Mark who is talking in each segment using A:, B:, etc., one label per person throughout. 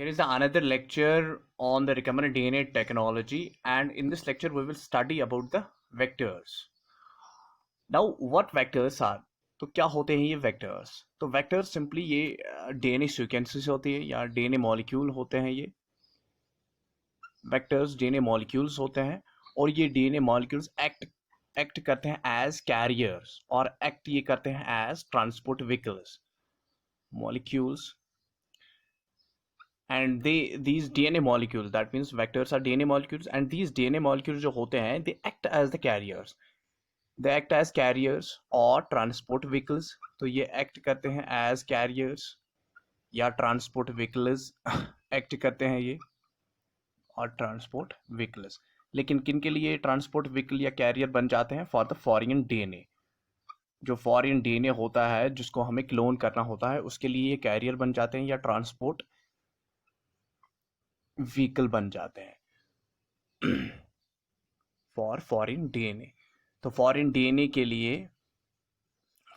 A: Here is another lecture on the recombinant DNA technology, and in this lecture we will study about the vectors. Now what vectors are? तो क्या होते हैं ये vectors? तो vectors simply ये DNA sequences होती है या DNA molecule होते हैं। ये vectors DNA molecules होते हैं और ये DNA molecules act करते हैं as carriers और act ये करते हैं as transport vehicles molecules. And these DNA molecules, that means vectors are DNA molecules, and these DNA molecules जो होते हैं they act as the carriers, they act as carriers or transport vehicles. तो ये act करते हैं as carriers या transport vehicles act करते हैं ये और transport vehicles. लेकिन किन के लिए transport vehicle या carrier बन जाते हैं? For the foreign DNA. जो फॉरेन DNA होता है जिसको हमें क्लोन करना होता है उसके लिए ये कैरियर बन जाते हैं या ट्रांसपोर्ट व्हीकल बन जाते हैं फॉर फॉरेन DNA. तो फॉरेन DNA के लिए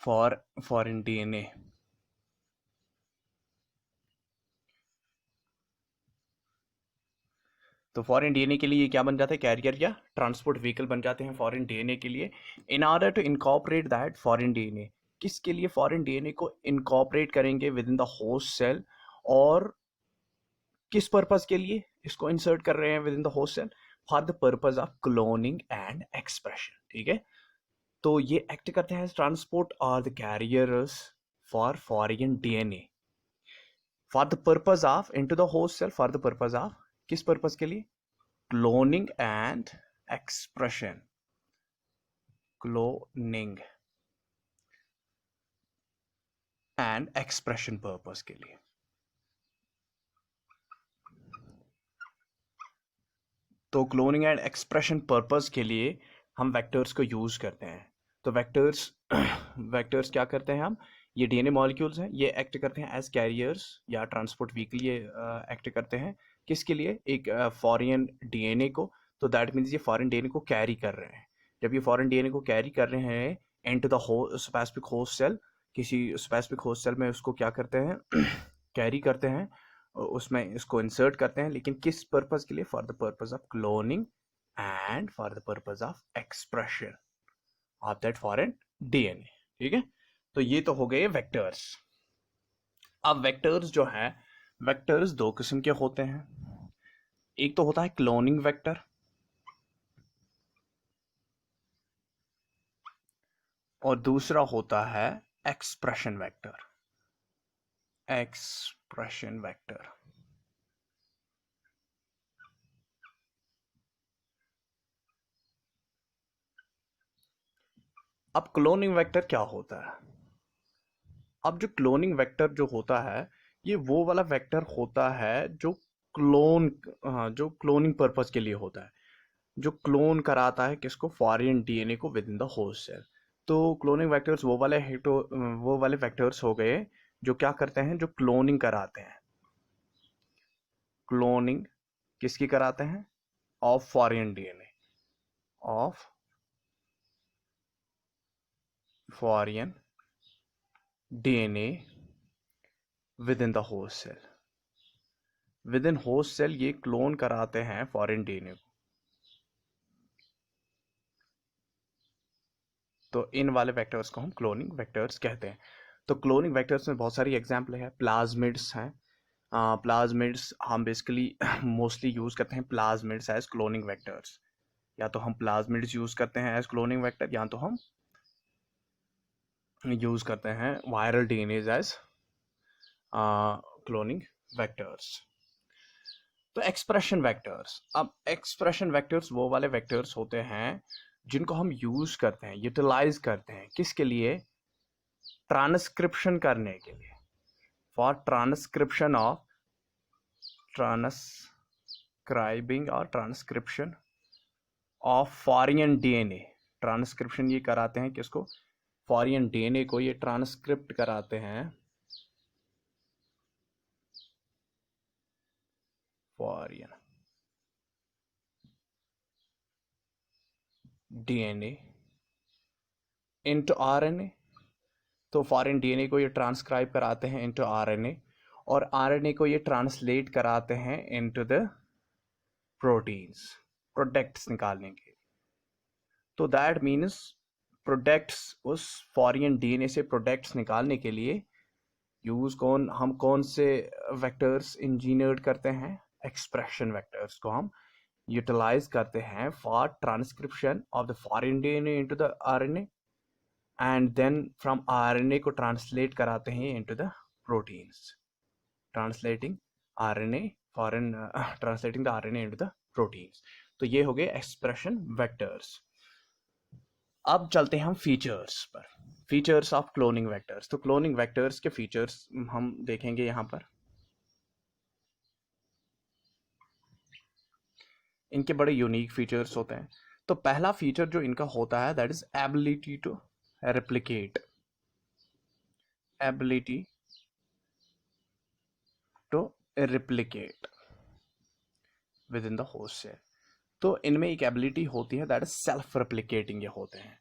A: फॉरेन DNA तो फॉरेन DNA के लिए क्या बन जाता है? कैरियर या ट्रांसपोर्ट व्हीकल बन जाते हैं फॉरेन DNA के लिए. In order to incorporate that foreign DNA, किसके लिए फॉरेन DNA को इनकॉर्पोरेट करेंगे within the host cell और किस पर्पस के लिए इसको इंसर्ट कर रहे हैं within the host cell? For the purpose of cloning and expression. ठीक है, तो ये एक्ट करते हैं ट्रांसपोर्ट और the carriers for foreign DNA for the purpose of into the host cell. For the purpose of, किस purpose के लिए? Cloning and expression. Cloning and expression purpose के लिए. तो क्लोनिंग एंड एक्सप्रेशन पर्पस के लिए हम वेक्टर्स को यूज करते हैं. तो वेक्टर्स क्या करते हैं हम? ये DNA मॉलिक्यूल्स हैं, ये एक्ट करते हैं एज कैरियर्स या ट्रांसपोर्ट व्हीकल. ये एक्ट करते हैं किसके लिए? एक फॉरेन DNA को. तो दैट मीन्स ये फॉरेन DNA को कैरी कर रहे हैं. जब ये फॉरेन DNA को कैरी कर रहे हैं into the specific host cell, किसी स्पेसिफिक होस्ट सेल में उसको क्या करते हैं? कैरी करते हैं, उसमें इसको इंसर्ट करते हैं. लेकिन किस पर्पस के लिए? For the purpose of cloning and for the purpose of expression of that foreign DNA. ठीक है, तो ये तो हो गए वेक्टर्स. अब वेक्टर्स जो है, वेक्टर्स दो किस्म के होते हैं. एक तो होता है क्लोनिंग वेक्टर और दूसरा होता है एक्सप्रेशन वेक्टर. Expression vector. अब क्लोनिंग वेक्टर क्या होता है? अब जो क्लोनिंग वेक्टर जो होता है ये वो वाला वेक्टर होता है जो जो क्लोनिंग पर्पस के लिए होता है, जो क्लोन कराता है किसको? फॉरेन DNA को within the host cell. तो क्लोनिंग वेक्टर्स वो वाले वेक्टर्स हो गए जो क्या करते हैं? जो क्लोनिंग कराते हैं. क्लोनिंग किसकी कराते हैं? Of foreign DNA, of foreign DNA within the host cell. Within host cell ये क्लोन कराते हैं फॉरेन DNA को. तो इन वाले वेक्टर्स को हम क्लोनिंग वेक्टर्स कहते हैं. तो क्लोनिंग वेक्टर्स में बहुत सारी एग्जाम्पल है. प्लाज्मिड्स हैं. प्लाज्मिड्स हम बेसिकली मोस्टली यूज करते हैं प्लाज्मिड्स एज क्लोनिंग वेक्टर्स. या तो हम प्लाज्मिड्स यूज करते हैं एज क्लोनिंग वेक्टर या तो हम यूज करते हैं viral DNAs as cloning vectors. तो एक्सप्रेशन वेक्टर्स. अब एक्सप्रेशन वेक्टर्स वो वाले वेक्टर्स होते हैं जिनको हम यूज करते हैं, यूटिलाइज करते हैं. किसके लिए? ट्रांसक्रिप्शन करने के लिए. फॉर ट्रांसक्रिप्शन ऑफ, ट्रांसक्राइबिंग और transcription of foreign DNA. Transcription ये कराते हैं किसको? फॉरेन DNA को ये ट्रांसक्रिप्ट कराते हैं फॉरेन DNA इनटू RNA. तो फॉरेन DNA को ये ट्रांसक्राइब कराते हैं इनटू RNA और आरएनए को ये ट्रांसलेट कराते हैं इनटू द प्रोटीन्स प्रोडक्ट्स निकालने के। तो दैट मीन्स प्रोडक्ट्स, उस फॉरेन डीएनए से प्रोडक्ट्स निकालने के लिए हम कौन से वेक्टर्स इंजीनियर्ड करते हैं? एक्सप्रेशन वेक्टर्स को हम यूटिलाइज करते हैं for transcription of the foreign DNA into the RNA, and then from RNA को ट्रांसलेट कराते हैं into the proteins, translating the RNA into the proteins. तो ये हो गए एक्सप्रेशन वेक्टर्स। अब चलते हैं हम फीचर्स पर, फीचर्स ऑफ क्लोनिंग वेक्टर्स। तो क्लोनिंग वेक्टर्स के फीचर्स हम देखेंगे यहाँ पर। इनके बड़े यूनिक फीचर्स होते हैं। तो पहला फीचर जो इनका होता है that is ability to replicate, ability to replicate within the host cell. तो इनमें एक एबिलिटी होती है दैट इज सेल्फ रेप्लिकेटिंग, ये होते हैं।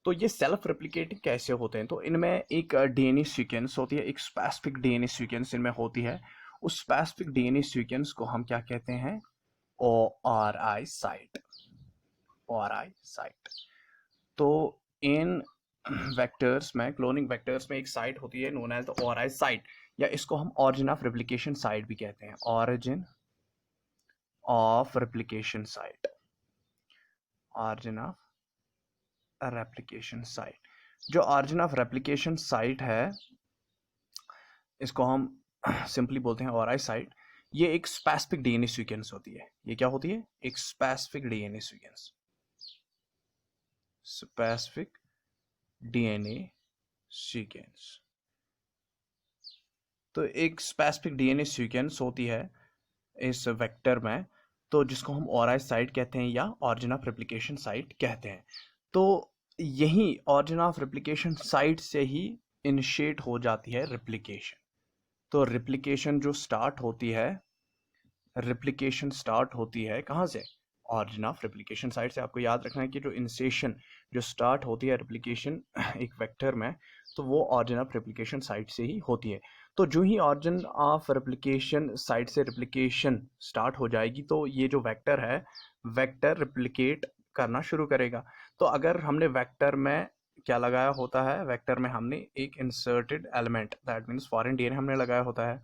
A: तो ये सेल्फ रेप्लिकेटिंग कैसे होते हैं? तो इनमें एक डीएनए सीक्वेंस होती है, एक स्पेसिफिक डीएनए सीक्वेंस इनमें होती है। उस स्पेसिफिक डीएनए सीक्वेंस को हम क्या कहते हैं? ORI site, ORI site. तो इन वेक्टर्स में, क्लोनिंग वेक्टर्स में एक साइट होती है known as the ORI site, या इसको हम ऑरिजिन ऑफ रेप्लिकेशन साइट भी कहते हैं, origin of replication site, origin of replication site. जो ऑरिजिन ऑफ रेप्लिकेशन साइट है इसको हम सिंपली बोलते हैं ORI साइट। ये एक स्पेसिफिक डीएनए सीक्वेंस होती है। ये क्या होती है? एक specific DNA sequence, specific DNA sequence. तो एक स्पेसिफिक डीएनए सीक्वेंस होती है इस वेक्टर में, तो जिसको हम ORI साइट कहते हैं या ऑरिजिन ऑफ रेप्लिकेशन साइट कहते हैं। तो यही ऑरिजिन ऑफ रेप्लिकेशन साइट से ही इनिशिएट हो जाती है रेप्लिकेशन। तो रेप्लिकेशन जो स्टार्ट होती है, रेप्लिकेशन स्टार्ट होती है कहाँ से? ऑरिजिन ऑफ रेप्लिकेशन साइट से। आपको याद रखना है कि जो इनिशिएशन जो स्टार्ट होती है रेप्लिकेशन एक वेक्टर में, तो वो ऑरिजिन ऑफ रेप्लिकेशन साइट से ही होती है। तो जो ही ऑरिजिन ऑफ रेप्लिकेशन साइट से रेप्लिकेशन स्टार्ट हो जाएगी, तो ये जो वेक्टर है, वेक्टर रेप्लिकेट करना शुरू करेगा। तो अगर हमने वेक्टर में क्या लगाया होता है? वेक्टर में हमने एक inserted element, that means foreign DNA हमने लगाया होता है।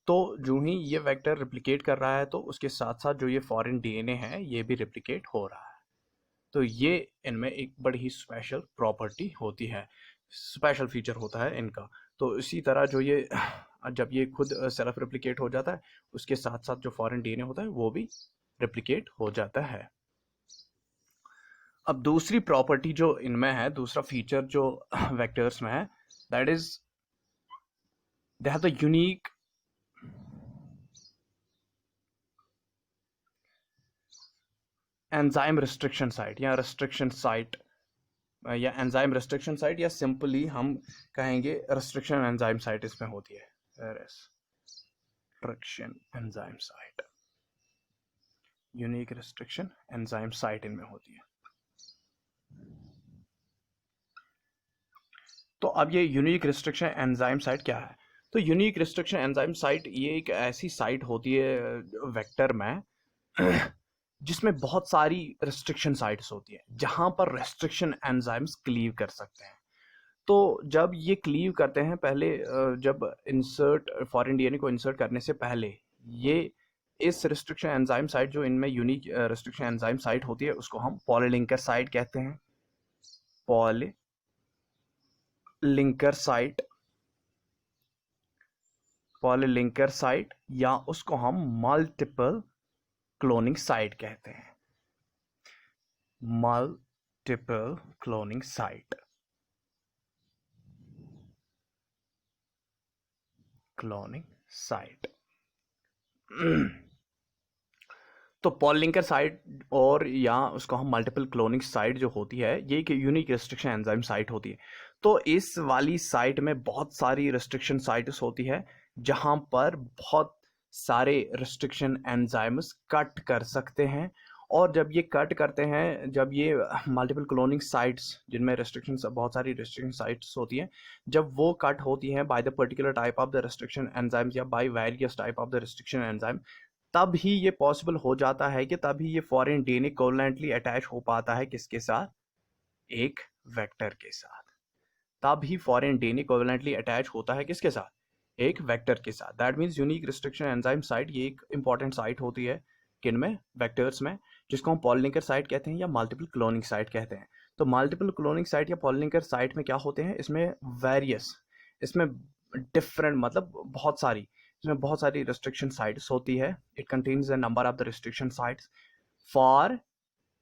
A: तो जो ही ये वेक्टर रेप्लिकेट कर रहा है, तो उसके साथ साथ जो ये फॉरेन डीएनए है ये भी रेप्लिकेट हो रहा है। तो ये इनमें एक बड़ी ही स्पेशल प्रॉपर्टी होती है, स्पेशल फीचर होता है इनका। तो इसी तरह जो ये जब ये खुद सेल्फ रेप्लिकेट हो जाता है, उसके साथ साथ जो फॉरेन डीएनए होता है वो भी रेप्लिकेट हो जाता है। अब दूसरी प्रॉपर्टी जो इनमें है, दूसरा फीचर जो वेक्टर्स में है, that is they have the unique enzyme restriction site या रिस्ट्रिक्शन साइट, या एंजाइम रिस्ट्रिक्शन साइट, या सिंपली हम कहेंगे रिस्ट्रिक्शन एंजाइम साइट इसमें होती है, restriction enzyme site, unique restriction enzyme site इनमें होती है। तो अब ये यूनिक रिस्ट्रिक्शन एंजाइम साइट क्या है? तो यूनिक रिस्ट्रिक्शन एंजाइम साइट ये एक ऐसी साइट होती है वेक्टर में जिसमें बहुत सारी रिस्ट्रिक्शन साइट्स होती है, जहां पर रिस्ट्रिक्शन एंजाइम्स क्लीव कर सकते हैं। तो जब ये क्लीव करते हैं, पहले जब इंसर्ट फॉरेन डीएनए को इंसर्ट करने से पहले, ये इस रिस्ट्रिक्शन एंजाइम साइट जो इनमें यूनिक रिस्ट्रिक्शन एंजाइम साइट होती है, उसको हम पॉलीलिंकर साइट कहते हैं, पॉलीलिंकर साइट, पॉलीलिंकर साइट, या उसको हम मल्टीपल क्लोनिंग साइट कहते हैं, multiple cloning site, cloning site. तो पॉलीलिंकर साइट और या उसको हम मल्टीपल क्लोनिंग साइट जो होती है, ये एक यूनिक रिस्ट्रिक्शन एंजाइम साइट होती है। तो इस वाली साइट में बहुत सारी रिस्ट्रिक्शन साइट्स होती है, जहां पर बहुत सारे रिस्ट्रिक्शन एंजाइम्स कट कर सकते हैं और जब ये कट करते हैं, जब ये मल्टीपल क्लोनिंग साइट्स जिनमें रेस्ट्रिक्शंस, बहुत सारी रिस्ट्रिक्शन साइट्स होती हैं, जब वो कट होती हैं by the particular type of the restriction enzymes या by various type of the restriction enzyme, तब ही ये पॉसिबल हो जाता है कि तभी ये फॉरेन डीएनए कोवलेंटली अटैच हो पाता है किसके साथ, एक वेक्टर के साथ। तब ही फॉरेन डीएनए कोवलेंटली अटैच होता है किसके साथ, एक वेक्टर के साथ। That means unique restriction enzyme site, ये एक इंपॉर्टेंट साइट होती है किन में, वेक्टर्स में, जिसको हम पॉलिलिंकर साइट कहते हैं या मल्टीपल क्लोनिंग साइट कहते हैं। तो मल्टीपल क्लोनिंग साइट या पॉलिलिंकर साइट में क्या होते हैं, इसमें वेरियस, इसमें डिफरेंट, मतलब बहुत सारी, इसमें बहुत सारी रिस्ट्रिक्शन साइट्स होती है। It contains the number of the restriction sites for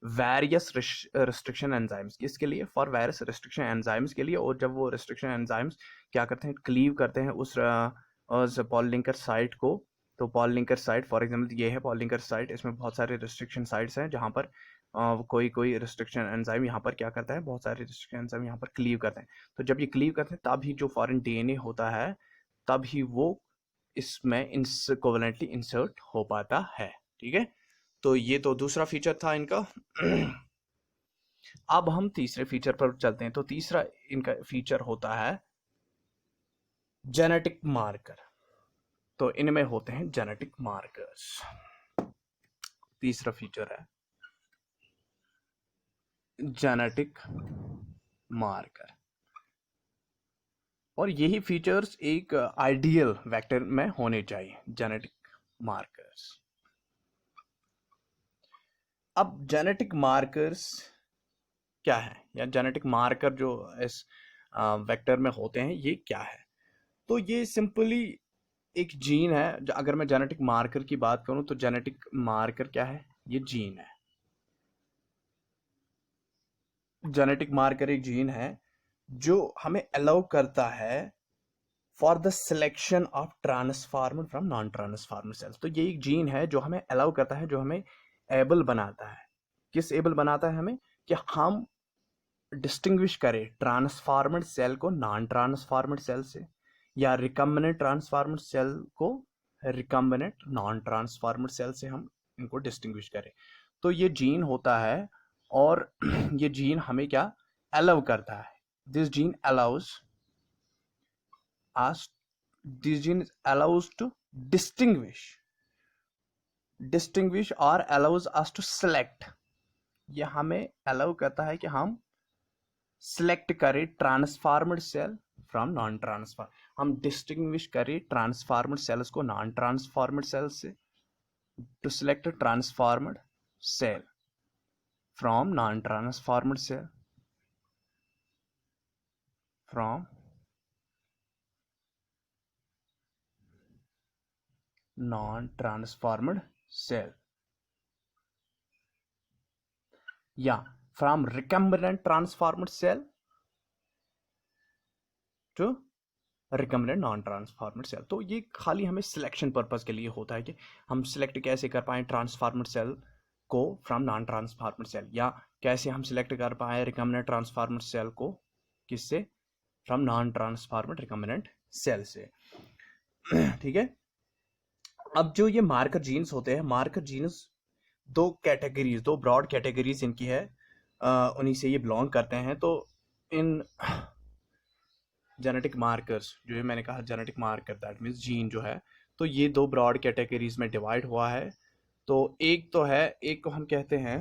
A: various restriction enzymes, किसके लिए, फॉर वेरियस रिस्ट्रिक्शन एंजाइम्स के लिए। और जब वो रिस्ट्रिक्शन एंजाइम्स क्या करते हैं, क्लीव करते हैं उस पॉल लिंकर साइट को, तो Paul linker site for example ये है पॉल लिंकर साइट, इसमें बहुत सारे रिस्ट्रिक्शन साइट्स हैं जहाँ पर कोई रिस्ट्रिक्शन एंजाइम यहाँ पर क्या करता है, बहुत सारे रिस्ट्रिक्शन एंजाइम यहाँ पर क्लीव करते हैं। तो जब ये क्लीव करते हैं तब ही जो फॉरेन डीएनए होता है, तब ही वो इसमें कोवलेंटली इंसर्ट हो पाता है। ठीक है, तो ये तो दूसरा फीचर था इनका। अब हम तीसरे फीचर पर चलते हैं। तो तीसरा इनका फीचर होता है जेनेटिक मार्कर। तो इनमें होते हैं जेनेटिक मार्कर्स। तीसरा फीचर है जेनेटिक मार्कर, और यही फीचर्स एक आइडियल वेक्टर में होने चाहिए, जेनेटिक मार्कर्स। अब जेनेटिक मार्कर्स क्या है, या जेनेटिक मार्कर जो इस वेक्टर में होते हैं ये क्या है। तो ये सिंपली एक जीन है। अगर मैं जेनेटिक मार्कर की बात करूं तो जेनेटिक मार्कर क्या है, ये जीन है। जेनेटिक मार्कर एक जीन है जो हमें अलाउ करता है for the selection of transformer from non transformer cells. तो ये एक जीन है जो हमें अलाउ करता है, जो हमें एबल बनाता है। किस एबल बनाता है हमें, कि हम डिस्टिंग्विश करें ट्रांसफार्मर सेल को नॉन ट्रांसफार्मर सेल से, या रिकम्बिनेंट ट्रांसफार्मर सेल को रिकम्बिनेंट नॉन ट्रांसफार्मर सेल से हम इनको डिस्टिंग्विश करें। तो ये जीन होता है, और ये जीन हमें क्या अलाउ करता है, this gene allows us, this gene allows to distinguish or allows us to select। ये हमें अलाउ करता है कि हम सिलेक्ट करें transformer cell from non transformer, हम डिस्टिंग्विश करें ट्रांसफार्मर सेल्स को नॉन ट्रांसफार्मर सेल से, to select transformer cell from non transformer cell, from non-transformed cell, या from recombinant transformed cell to recombinant non-transformed cell। तो ये खाली हमें सिलेक्शन पर्पस के लिए होता है कि हम सिलेक्ट कैसे कर पाए ट्रांसफार्मर सेल को फ्रॉम नॉन ट्रांसफार्मर सेल, या कैसे हम सिलेक्ट कर पाए रिकम्बिनेंट ट्रांसफार्मर सेल को किससे, from non transformer recombinant cell से। ठीक है, अब जो ये मार्कर जीन्स होते हैं, मार्कर जीन्स दो कैटेगरीज, दो ब्रॉड कैटेगरीज इनकी है, उन्हीं से ये बिलोंग करते हैं। तो इन जेनेटिक मार्कर्स, जो ये मैंने कहा genetic marker that means gene जो है, तो ये दो ब्रॉड कैटेगरीज में डिवाइड हुआ है। तो एक तो है, एक को हम कहते हैं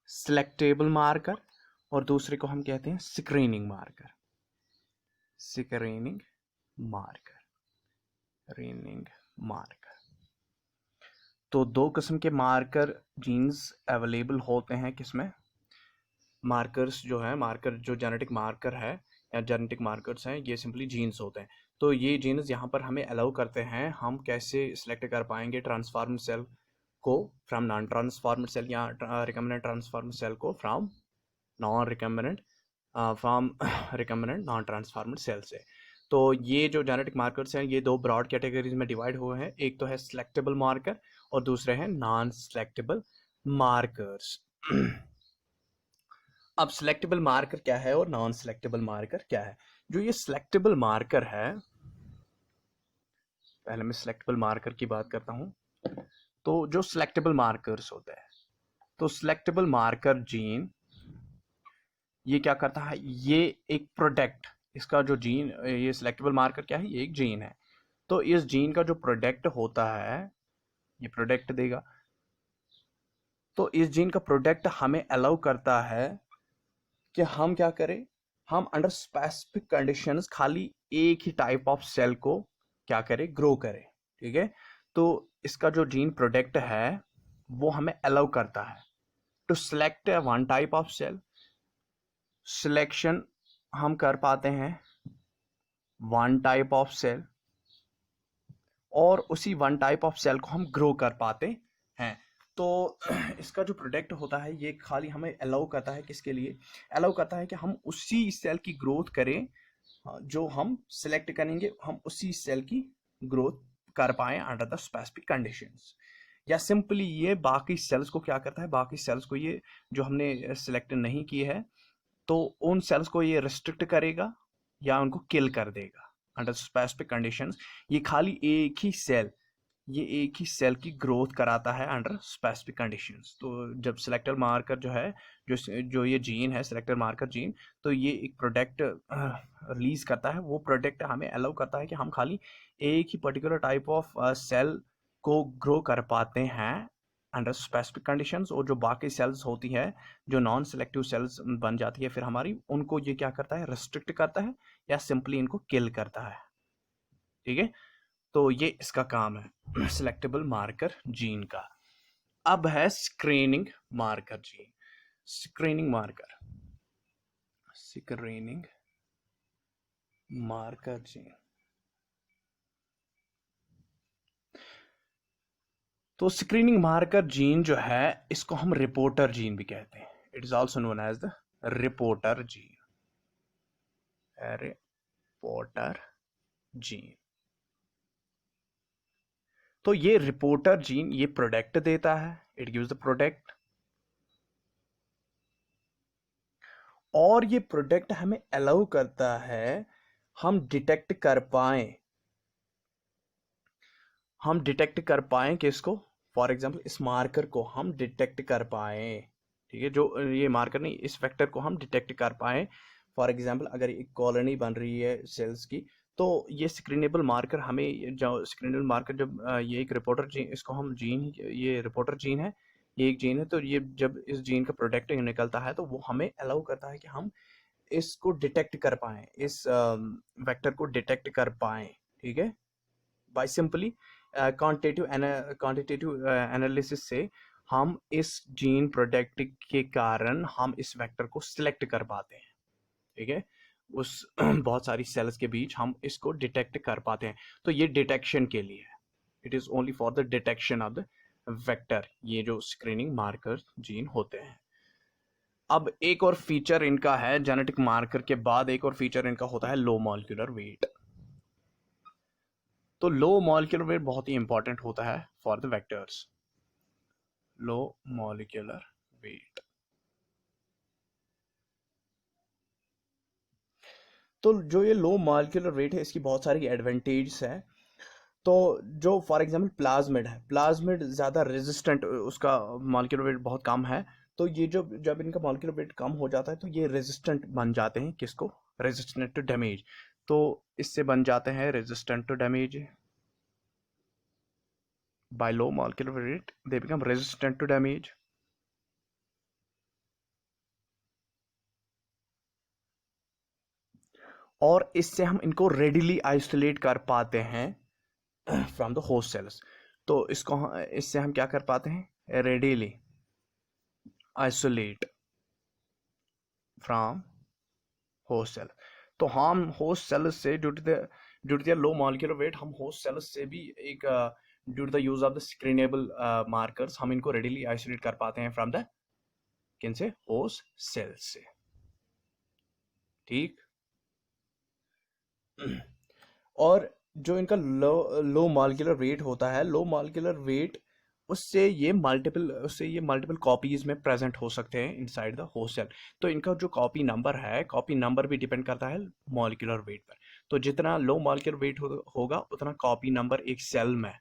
A: सिलेक्टेबल मार्कर, और दूसरे को हम कहते हैं screening marker, screening marker, screening marker. तो दो किस्म के मार्कर जीन्स अवेलेबल होते हैं किसमें, मार्कर्स जो है, मार्कर जो जेनेटिक मार्कर है या जेनेटिक मार्कर्स हैं, ये सिंपली जीन्स होते हैं। तो ये जीन्स यहाँ पर हमें अलाउ करते हैं, हम कैसे सिलेक्ट कर पाएंगे ट्रांसफार्मर सेल को फ्रॉम नॉन ट्रांसफार्मर सेल, या रिकम्बिनेंट ट्रांसफार्मर सेल को from non recombinant from recombinant non transformer cell से। तो ये जो जेनेटिक मार्कर्स हैं ये दो ब्रॉड कैटेगरीज में डिवाइड हुए हैं, एक तो है सिलेक्टेबल मार्कर और दूसरे हैं नॉन सिलेक्टेबल मार्कर्स। अब सिलेक्टेबल मार्कर क्या है और नॉन सिलेक्टेबल मार्कर क्या है? जो ये सिलेक्टेबल मार्कर है, पहले मैं सिलेक्टेबल मार्कर की बात करता हूँ। तो जो सिलेक्टेबल मार्कर्स होते हैं, तो सिलेक्टेबल मार्कर जीन ये क्या करता है, ये एक प्रोडक्ट, इसका जो जीन, ये सिलेक्टेबल मार्कर क्या है, ये एक जीन है। तो इस जीन का जो प्रोडक्ट होता है, ये प्रोडक्ट देगा। तो इस जीन का प्रोडक्ट हमें अलाउ करता है कि हम क्या करें, हम अंडर स्पेसिफिक कंडीशंस खाली एक ही टाइप ऑफ सेल को क्या करें, ग्रो करें। ठीक है, तो इसका जो जीन प्रोडक्ट है वो हमें अलाउ करता है to select one type of cell. Selection हम कर पाते हैं वन टाइप ऑफ सेल, और उसी वन टाइप ऑफ सेल को हम ग्रो कर पाते हैं। तो इसका जो प्रोडक्ट होता है ये खाली हमें अलाउ करता है, किसके लिए अलाउ करता है, कि हम उसी सेल की ग्रोथ करें, जो हम सिलेक्ट करेंगे हम उसी सेल की ग्रोथ कर पाए अंडर द स्पेसिफिक कंडीशंस। या सिंपली ये बाकी सेल्स को क्या करता है, बाकी सेल्स को ये जो हमने सिलेक्ट नहीं की है, तो उन सेल्स को ये रिस्ट्रिक्ट करेगा या उनको किल कर देगा अंडर स्पेसिफिक कंडीशंस। ये खाली एक ही सेल की ग्रोथ कराता है अंडर स्पेसिफिक कंडीशंस। तो जब सिलेक्टर मार्कर जो है, जो जो ये जीन है सिलेक्टर मार्कर जीन, तो ये एक प्रोडक्ट रिलीज करता है। वो प्रोडक्ट हमें अलाउ करता है कि हम खाली एक ही पर्टिकुलर टाइप ऑफ सेल को ग्रो कर पाते हैं अंडर स्पेसिफिक कंडीशंस, और जो बाकी सेल्स होती है, जो नॉन सिलेक्टिव सेल्स बन जाती है फिर हमारी, उनको ये क्या करता है, रिस्ट्रिक्ट करता है या सिंपली इनको किल करता है। ठीक है, तो ये इसका काम है सिलेक्टेबल मार्कर जीन का। अब है screening marker gene. Screening marker gene, तो स्क्रीनिंग मार्कर जीन जो है इसको हम रिपोर्टर जीन भी कहते हैं। It is also known as the reporter gene, reporter gene. तो ये रिपोर्टर जीन ये प्रोडक्ट देता है, इट गिव्स द प्रोडक्ट, और ये प्रोडक्ट हमें अलाउ करता है हम डिटेक्ट कर पाएं किसको, फॉर एग्जांपल इस मार्कर को हम डिटेक्ट कर पाएं। ठीक है, जो ये मार्कर नहीं, इस वेक्टर को हम डिटेक्ट कर पाएं। फॉर एग्जांपल अगर एक कॉलोनी बन रही है सेल्स की, तो ये स्क्रीनेबल मार्कर हमें, जो स्क्रीनेबल मार्कर जब ये एक रिपोर्टर जीन, इसको हम जीन, ये रिपोर्टर जीन है, ये एक जीन है, तो ये जब इस जीन का प्रोडक्ट निकलता है तो वो हमें अलाउ करता है कि हम इसको डिटेक्ट कर पाएं, इस वेक्टर को डिटेक्ट कर पाएं। ठीक है, बाय सिंपली क्वांटिटेटिव एनालिसिस से हम इस जीन प्रोडक्ट के कारण हम इस वेक्टर को सिलेक्ट कर पाते हैं। ठीक है, उस बहुत सारी सेल्स के बीच हम इसको डिटेक्ट कर पाते हैं। तो ये डिटेक्शन के लिए है, it is only for the detection of the vector, ये जो स्क्रीनिंग मार्कर जीन होते हैं। अब एक और फीचर इनका है, जेनेटिक मार्कर के बाद एक और फीचर इनका होता है लो मॉलिक्यूलर वेट। तो लो मॉलिक्यूलर वेट बहुत ही इंपॉर्टेंट होता है for the vectors. Low molecular weight, तो जो ये लो मॉलिक्यूलर वेट है इसकी बहुत सारी एडवांटेज है। तो जो फॉर एग्जांपल प्लाज्मिड है, प्लाज्मिड ज़्यादा रेजिस्टेंट, उसका मॉलिक्यूलर वेट बहुत कम है। तो ये जो जब इनका मॉलिक्यूलर वेट कम हो जाता है तो ये रेजिस्टेंट बन जाते हैं, किसको, रेजिस्टेंट टू डैमेज। तो इससे बन जाते हैं resistant to damage. By low molecular weight they become resistant to damage। और इससे हम इनको रेडिली आइसोलेट कर पाते हैं फ्रॉम द होस्ट सेल्स। तो इससे हम क्या कर पाते हैं, readily isolate from host cell. तो हम होस्ट सेल से due to the low molecular weight, हम होस्ट सेल से भी एक due to the use of the screenable markers हम इनको रेडिली आइसोलेट कर पाते हैं फ्रॉम द किन से, होस्ट सेल से। ठीक, और जो इनका लो मॉलिक्यूलर वेट होता है, लो मॉलिक्यूलर वेट उससे ये मल्टीपल कॉपीज में प्रेजेंट हो सकते हैं इनसाइड द होस्ट सेल। तो इनका जो कॉपी नंबर भी डिपेंड करता है मॉलिक्यूलर वेट पर। तो जितना लो मॉलिक्यूलर वेट होगा उतना कॉपी नंबर एक सेल में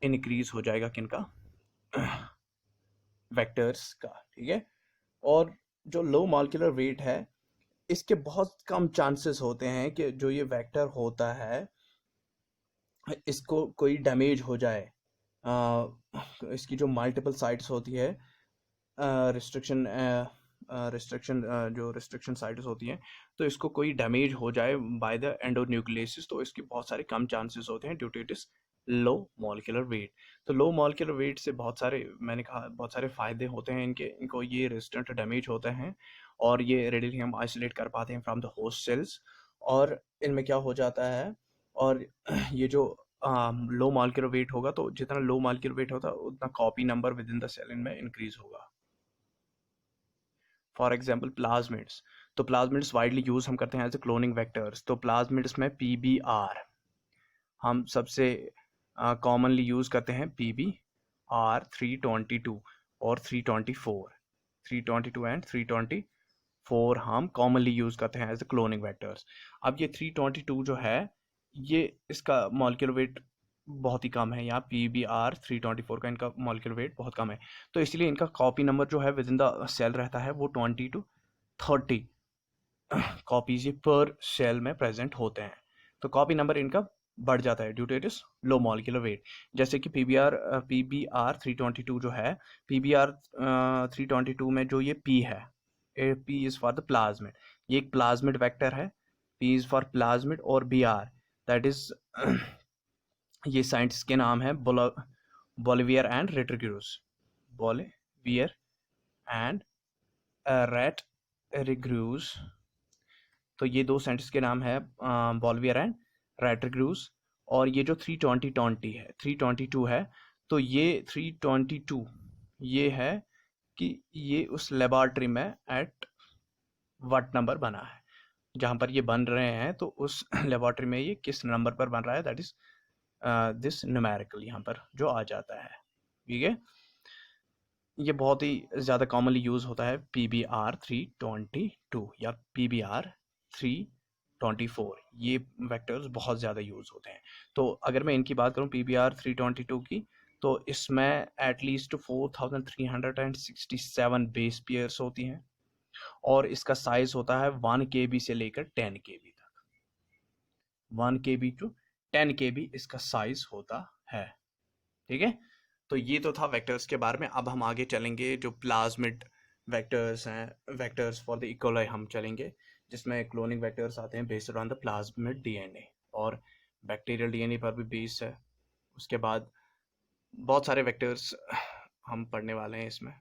A: इंक्रीज हो जाएगा किनका, वेक्टर्स का, ठीक है। और जो लो मॉलिक्यूलर वेट है इसके बहुत कम चांसेस होते हैं कि जो ये वेक्टर होता है इसको कोई डैमेज हो जाए। इसकी जो मल्टीपल साइट्स होती है, रिस्ट्रिक्शन जो रिस्ट्रिक्शन साइट्स होती हैं, तो इसको कोई डैमेज हो जाए बाय द एंडोन्यूक्लियसिस, तो इसके बहुत सारे कम चांसेस होते हैं due to it is low molecular weight. तो लो मॉलिक्यूलर वेट से बहुत सारे, मैंने कहा बहुत सारे फायदे होते हैं इनको ये रेजिस्टेंट डैमेज होते हैं और ये रेडिली हम आइसोलेट कर पाते हैं फ्रॉम द होस्ट सेल्स। और इनमें क्या हो जाता है, और ये जो लो मॉलिक्यूलर वेट होगा, तो जितना लो मॉलिक्यूलर वेट होता है उतना copy number within the cell इनमें इंक्रीज होगा। फॉर एग्जाम्पल प्लाज्मिड्स, तो प्लाज्मिड्स वाइडली यूज हम करते हैं एज ए क्लोनिंग वेक्टर्स। तो प्लाज्मिड्स में PBR हम सबसे कॉमनली यूज करते हैं, PBR 322 और 324, 322 एंड 324 हम कॉमनली यूज करते हैं एज ए क्लोनिंग वेक्टर्स। अब ये 322 जो है ये इसका मॉलिक्यूलर वेट बहुत ही कम है, यहाँ PBR 324 का इनका मॉलिक्यूलर वेट बहुत कम है, तो इसलिए इनका कॉपी नंबर जो है विद इन द सेल रहता है वो 20 to 30 कॉपीज ये पर सेल में प्रेजेंट होते हैं। तो कॉपी नंबर इनका बढ़ जाता है due to it is low molecular weight. जैसे कि PBR 322 जो है, PBR 322 में जो ये P है, P is for the plasmid, ये एक प्लाज्मिड वेक्टर है, P इज फॉर प्लाज्मिड, और BR दैट इज ये साइंटिस्ट के नाम है बोलिवियर एंड रेट्रिग्यूज, बोलिवियर एंड रेट्रिग्यूज। तो ये दो साइंटिस्ट के नाम है बोलिवियर एंड रेट्रिग्यूज। और ये जो 320 है, 322 है, तो ये 322 ये है कि ये उस लेबॉर्ट्री में एट व्हाट नंबर बना है, जहाँ पर ये बन रहे हैं, तो उस लेबॉर्ट्री में ये किस नंबर पर बन रहा है, दैट इज दिस न्यूमेरिकल यहाँ पर जो आ जाता है, ठीक है। ये बहुत ही ज़्यादा कॉमनली यूज होता है PBR 322 या PBR 324, ये वेक्टर्स बहुत ज़्यादा यूज होते हैं। तो अगर मैं इनकी बात करूँ PBR 322 की, तो इसमें एटलीस्ट 4367 बेस पेयर्स होती हैं और इसका साइज होता है 1 KB से लेकर 10 KB तक, 1 KB टू 10 KB इसका साइज होता है, ठीक है। तो ये तो था वेक्टर्स के बारे में। अब हम आगे चलेंगे, जो प्लाज्मिड वेक्टर्स हैं, वेक्टर्स फॉर द इकोलाई हम चलेंगे, जिसमें क्लोनिंग वेक्टर्स आते हैं based on the plasmid DNA, और बैक्टीरियल DNA पर भी बेस्ड है। उसके बाद बहुत सारे वेक्टर्स हम पढ़ने वाले हैं इसमें।